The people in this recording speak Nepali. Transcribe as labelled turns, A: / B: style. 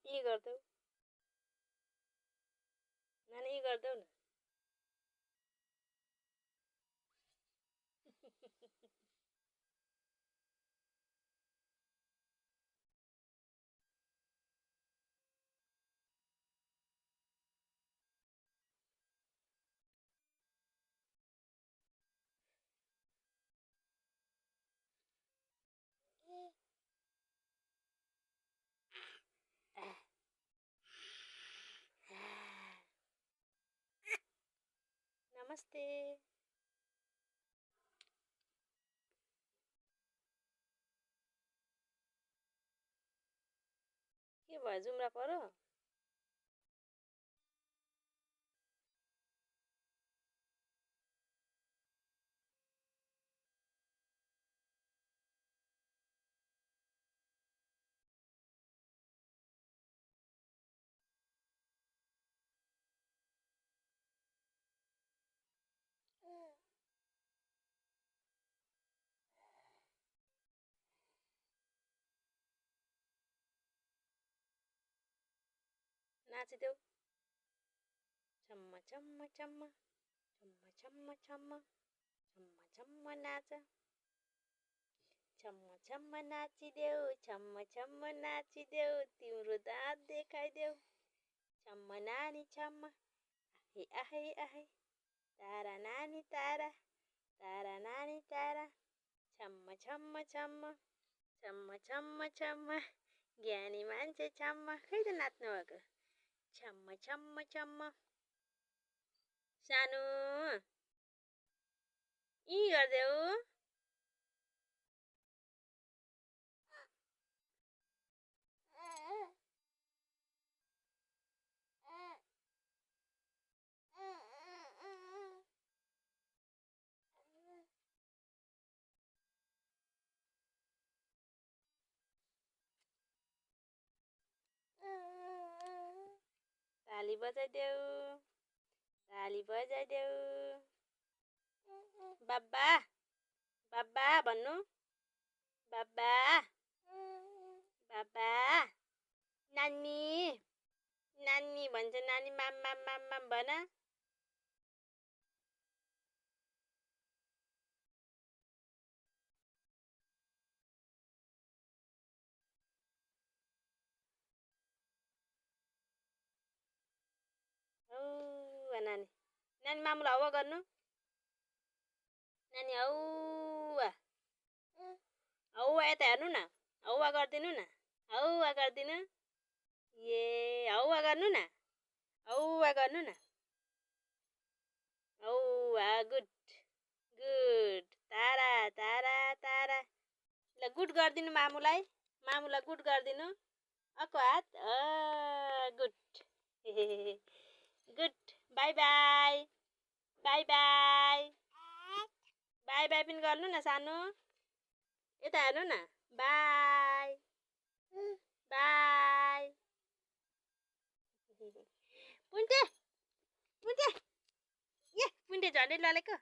A: यी गर्देऊ नानी, यी गर्देऊ न। नमस्ते। के भयो, जुम्रा परो? नाचिदेऊ। छम्म छम्म छम्म छम्म छम्म छम्म छम्म छम्म नाच। छम्म छम्म नाचिदेऊ, छम्म छम्म नाचिदेऊ, तिम्रो दाँत देखाइदेऊ। छम्म नानी छम्म, आहे आहे आहे, तारा नानी तारा, तारा नानी तारा। छम्म छम्म छम्म छम्म छम्म छम्म, ज्ञानी मान्छे छम्म। खै त नाच्नु भएको? छम्म छम्म छम्म। सानो यी गर्देऊ। ताली बजाइदेऊ, ताली बजाइदेऊ। बाबा बाबा भन्नु, बाबा बाबा। नानी नानी भन्छ, नानी माम माम माम माम भन। औ नानी, नानी मामुलाई हौवा गर्नु। नानी हौवा, हौवा यता हेर्नु न, हौवा गरिदिनु न, हौवा गरिदिनु। ए हौवा गर्नु न, हौवा गर्नु न, हौवा। गुड गुड, तारा तारा तारा। ल गुड गरिदिनु मामुलाई, मामुलाई गुड गरिदिनु। अको हात, good. Good. By by, by by, by by पनि गर्नु न सानो। यता हेर्नु न, बाई बाई। पुन्टे पुन्टे, ए पुन्टे झन्डै ललेको।